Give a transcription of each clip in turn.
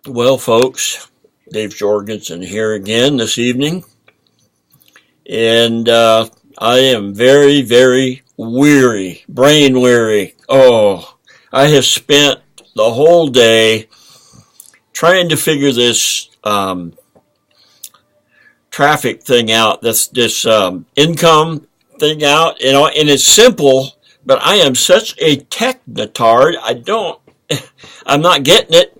Well, folks, Dave Jorgensen here again this evening, and I am very, very weary, brain weary. Oh, I have spent the whole day trying to figure this traffic thing out, this income thing out, and it's simple, but I am such a technotard. I'm not getting it.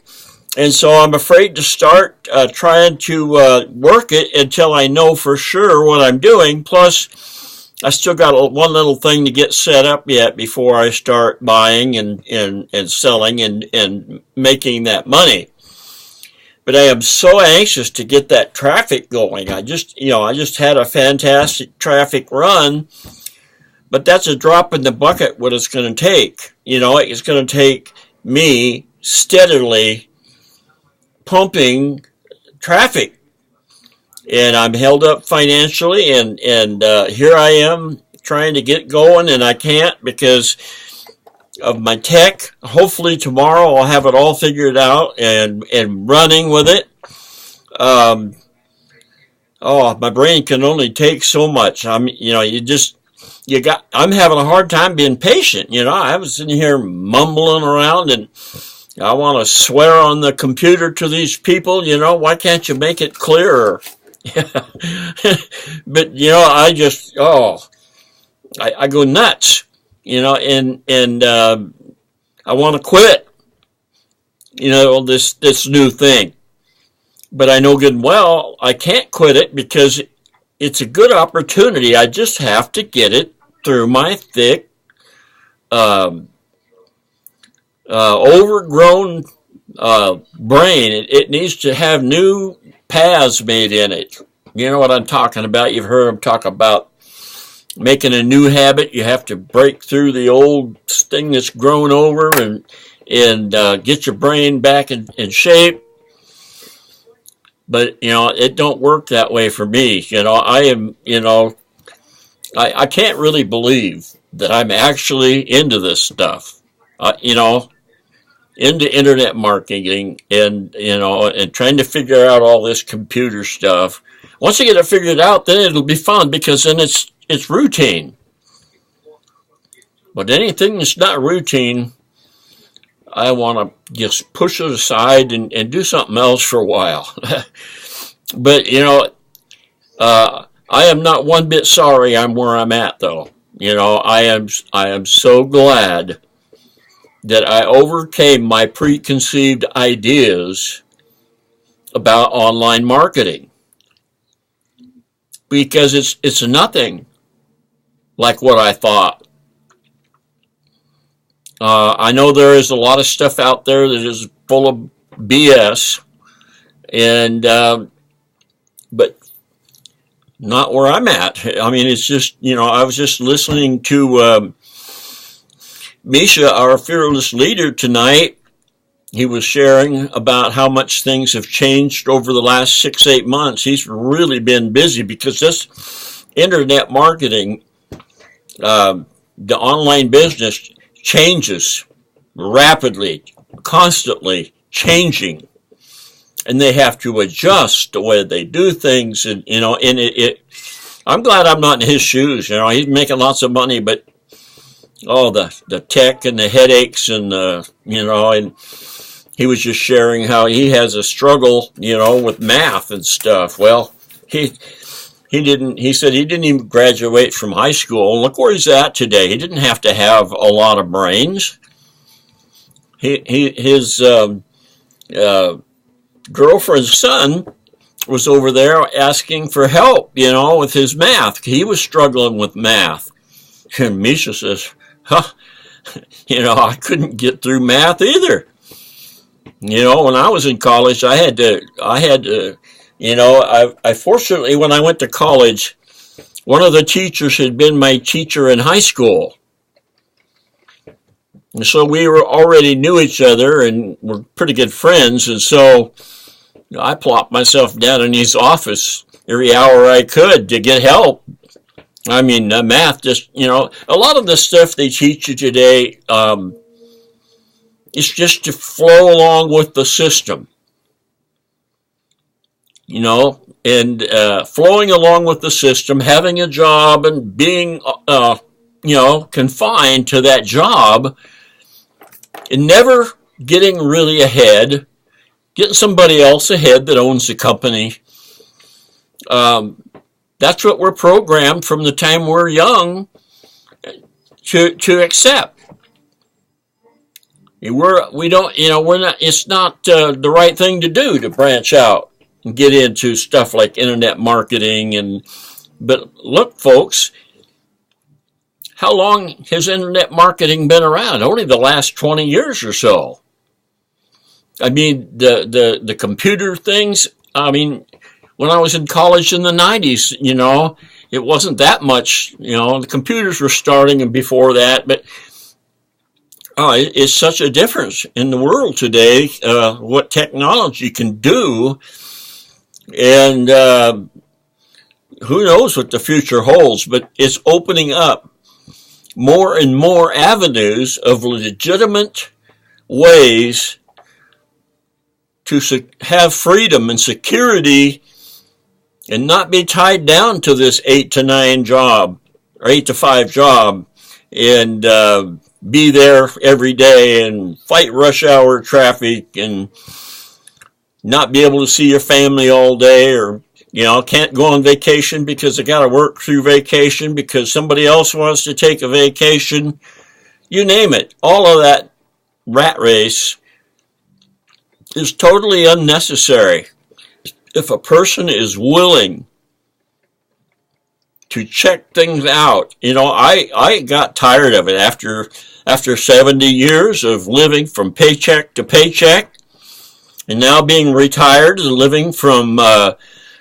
And so I'm afraid to start trying to work it until I know for sure what I'm doing. Plus, I still got one little thing to get set up yet before I start buying and selling and making that money. But I am so anxious to get that traffic going. I just had a fantastic traffic run, but that's a drop in the bucket what it's going to take. It's going to take me steadily pumping traffic, and I'm held up financially, and here I am trying to get going, and I can't because of my tech. Hopefully tomorrow I'll have it all figured out and running with it. My brain can only take so much. I'm having a hard time being patient. I was sitting here mumbling around, and I want to swear on the computer to these people, why can't you make it clearer? But, I go nuts, and I want to quit, this new thing. But I know good and well I can't quit it because it's a good opportunity. I just have to get it through my thick, overgrown brain. It needs to have new paths made in it. You know what I'm talking about? You've heard them talk about making a new habit. You have to break through the old thing that's grown over and get your brain back in shape. But it don't work that way for me. I can't really believe that I'm actually into this stuff. Into internet marketing and trying to figure out all this computer stuff. Once I get it figured out, then it'll be fun because then it's routine. But anything that's not routine, I want to just push it aside and do something else for a while. But I am not one bit sorry I'm where I'm at, though. I am so glad that I overcame my preconceived ideas about online marketing, because it's nothing like what I thought. I know there is a lot of stuff out there that is full of BS, and but not where I'm at. I mean, it's just I was just listening to Misha, our fearless leader, tonight. He was sharing about how much things have changed over the last 6-8 months. He's really been busy because this internet marketing, the online business, changes rapidly, constantly changing, and they have to adjust the way they do things. And I'm glad I'm not in his shoes. He's making lots of money, but the tech and the headaches and and he was just sharing how he has a struggle, with math and stuff. Well, he said he didn't even graduate from high school. Look where he's at today. He didn't have to have a lot of brains. His girlfriend's son was over there asking for help, with his math. He was struggling with math. And Misha says, I couldn't get through math either. When I was in college, I had to, I fortunately, when I went to college, one of the teachers had been my teacher in high school. And so we already knew each other and were pretty good friends. And so I plopped myself down in his office every hour I could to get help. I mean, math just, a lot of the stuff they teach you today, it's just to flow along with the system. and flowing along with the system, having a job and being, confined to that job and never getting really ahead, getting somebody else ahead that owns the company. That's what we're programmed from the time we're young to accept. We don't, we're not. It's not the right thing to do to branch out and get into stuff like internet marketing. But look, folks, how long has internet marketing been around? Only the last 20 years or so. I mean, the computer things. I mean, when I was in college in the 90s, it wasn't that much. The computers were starting and before that, but it's such a difference in the world today, what technology can do, and who knows what the future holds, but it's opening up more and more avenues of legitimate ways to have freedom and security and not be tied down to this 8 to 9 job or 8 to 5 job and be there every day and fight rush hour traffic and not be able to see your family all day, or can't go on vacation because they got to work through vacation because somebody else wants to take a vacation. You name it. All of that rat race is totally unnecessary. If a person is willing to check things out, I got tired of it after 70 years of living from paycheck to paycheck, and now being retired and living from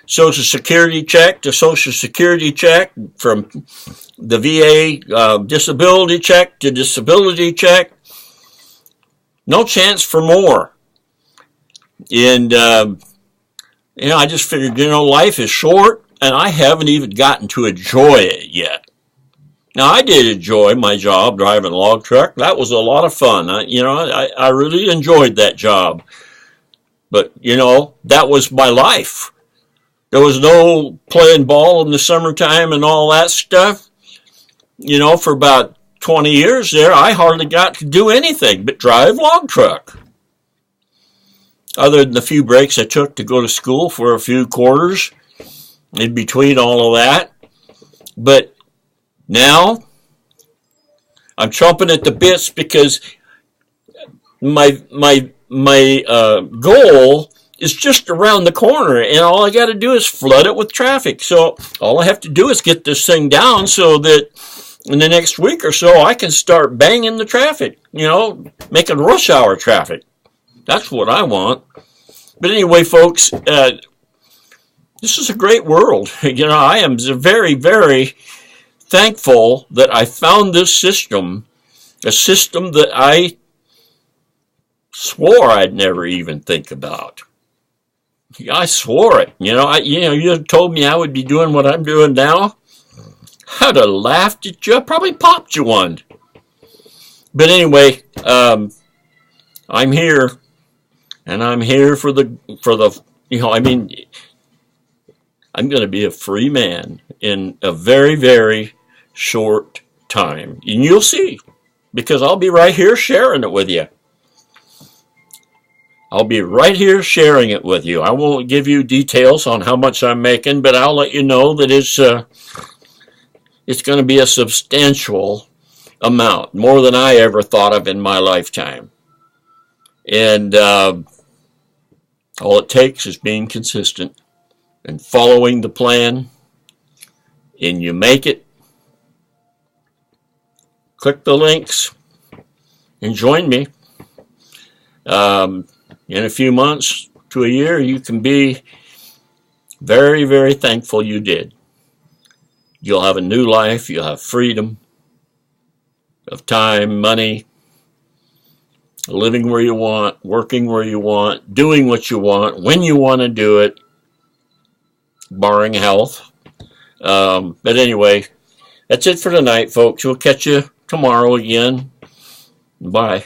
Social Security check to Social Security check, from the VA disability check to disability check. No chance for more. And I just figured, life is short, and I haven't even gotten to enjoy it yet. Now, I did enjoy my job driving a log truck. That was a lot of fun. I really enjoyed that job. But, that was my life. There was no playing ball in the summertime and all that stuff. For about 20 years there, I hardly got to do anything but drive log truck. Other than the few breaks I took to go to school for a few quarters in between all of that. But now I'm chomping at the bits because my goal is just around the corner, and all I got to do is flood it with traffic. So all I have to do is get this thing down so that in the next week or so I can start banging the traffic, making rush hour traffic. That's what I want. But anyway, folks, this is a great world. I am very, very thankful that I found this system, a system that I swore I'd never even think about. I swore it. You told me I would be doing what I'm doing now. I'd have laughed at you. I probably popped you one. But anyway, I'm here. And I'm here for the I'm going to be a free man in a very, very short time. And you'll see, because I'll be right here sharing it with you. I'll be right here sharing it with you. I won't give you details on how much I'm making, but I'll let you know that it's going to be a substantial amount, more than I ever thought of in my lifetime. And all it takes is being consistent and following the plan, and you make it. Click the links and join me. In a few months to a year, you can be very, very thankful you did. You'll have a new life. You'll have freedom of time, money, living where you want, working where you want, doing what you want, when you want to do it, barring health. But anyway, that's it for tonight, folks. We'll catch you tomorrow again. Bye.